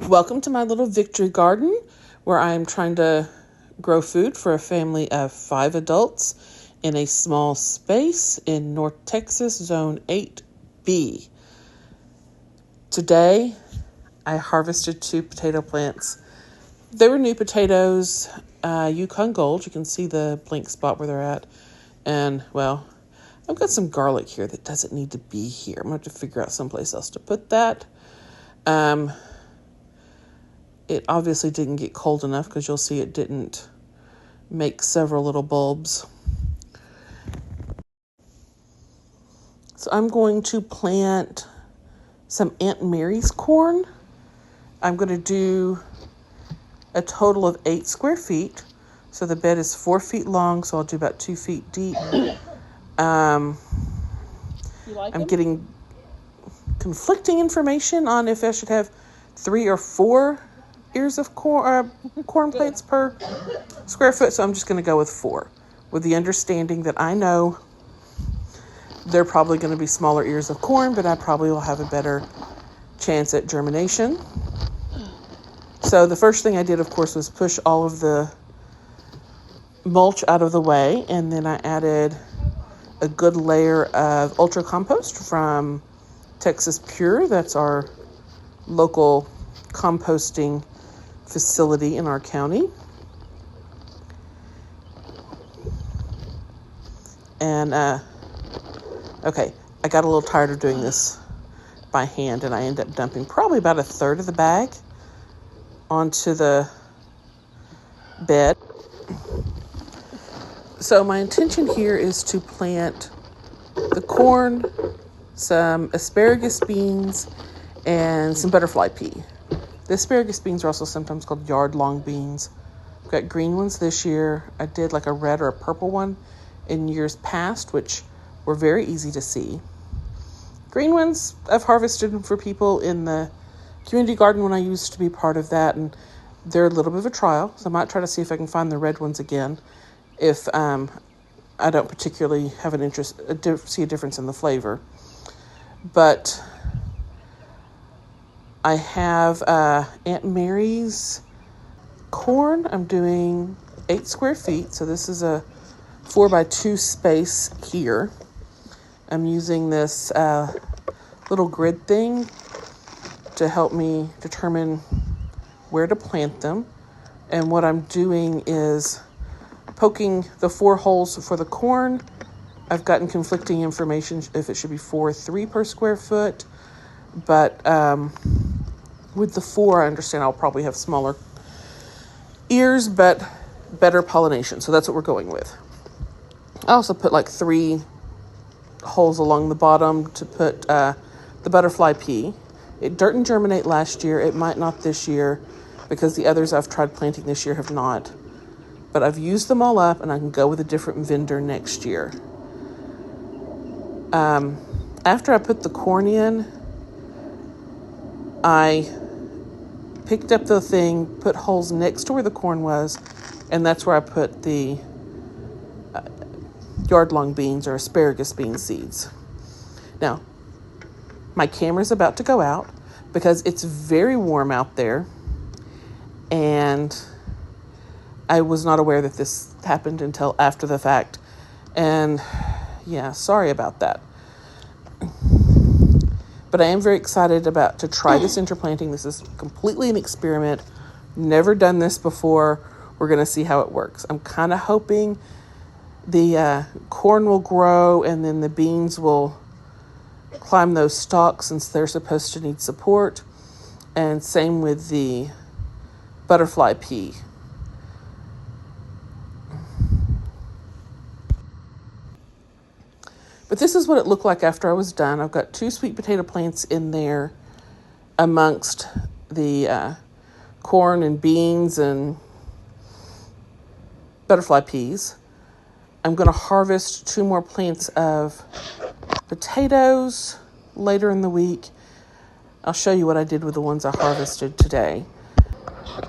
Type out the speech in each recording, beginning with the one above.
Welcome to my little victory garden where I'm trying to grow food for a family of 5 adults in a small space in North Texas, Zone 8B. Today, I harvested 2 potato plants. They were new potatoes, Yukon Gold. You can see the blank spot where they're at. And, well, I've got some garlic here that doesn't need to be here. I'm going to have to figure out someplace else to put that. It obviously didn't get cold enough because you'll see it didn't make several little bulbs. So I'm going to plant some Aunt Mary's corn. I'm going to do a total of 8 square feet. So the bed is 4 feet long, so I'll do about 2 feet deep. I'm getting conflicting information on if I should have 3 or 4 ears of corn plants per square foot, so I'm just going to go with 4, with the understanding that I know they're probably going to be smaller ears of corn, but I probably will have a better chance at germination. So the first thing I did, of course, was push all of the mulch out of the way, and then I added a good layer of ultra compost from Texas Pure. That's our local composting facility in our county. And okay, I got a little tired of doing this by hand, and I ended up dumping probably about 1/3 of the bag onto the bed. So my intention here is to plant the corn, some asparagus beans, and some butterfly pea. The asparagus beans are also sometimes called yard-long beans. I've got green ones this year. I did like a red or a purple one in years past, which were very easy to see. Green ones I've harvested for people in the community garden when I used to be part of that, and they're a little bit of a trial, so I might try to see if I can find the red ones again if I don't particularly have an interest, see a difference in the flavor. But I have Aunt Mary's corn. I'm doing 8 square feet, so this is a 4x2 space here. I'm using this little grid thing to help me determine where to plant them. And what I'm doing is poking the 4 holes for the corn. I've gotten conflicting information if it should be 4 or 3 per square foot, but with the 4, I understand I'll probably have smaller ears, but better pollination. So that's what we're going with. I also put like 3 holes along the bottom to put the butterfly pea. It didn't germinate last year. It might not this year because the others I've tried planting this year have not. But I've used them all up, and I can go with a different vendor next year. After I put the corn in, I picked up the thing, put holes next to where the corn was, and that's where I put the yard-long beans or asparagus bean seeds. Now, my camera's about to go out because it's very warm out there, and I was not aware that this happened until after the fact. And yeah, sorry about that. But I am very excited to try this interplanting. This is completely an experiment. Never done this before. We're going to see how it works. I'm kind of hoping the corn will grow and then the beans will climb those stalks since they're supposed to need support. And same with the butterfly pea. But this is what it looked like after I was done. I've got 2 sweet potato plants in there amongst the corn and beans and butterfly peas. I'm going to harvest 2 more plants of potatoes later in the week. I'll show you what I did with the ones I harvested today.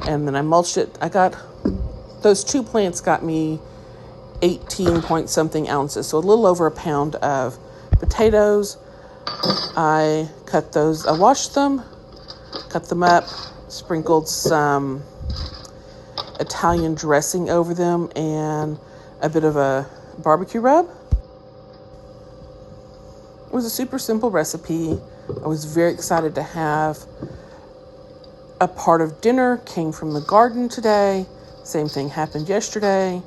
And then I mulched it. Those 2 plants got me 18 point something ounces, so a little over a pound of potatoes. I washed them, cut them up, sprinkled some Italian dressing over them and a bit of a barbecue rub. It was a super simple recipe. I was very excited to have. A part of dinner came from the garden today. Same thing happened yesterday.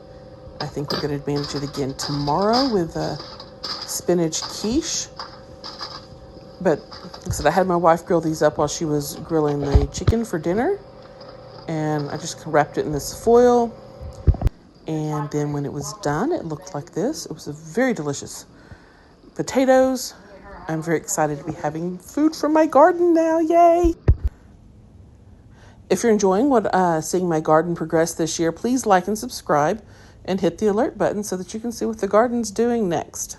I think we're going to manage it again tomorrow with a spinach quiche. But like I said, I had my wife grill these up while she was grilling the chicken for dinner. And I just wrapped it in this foil. And then when it was done, it looked like this. It was a very delicious potatoes. I'm very excited to be having food from my garden now. Yay! If you're enjoying seeing my garden progress this year, please like and subscribe and hit the alert button so that you can see what the garden's doing next.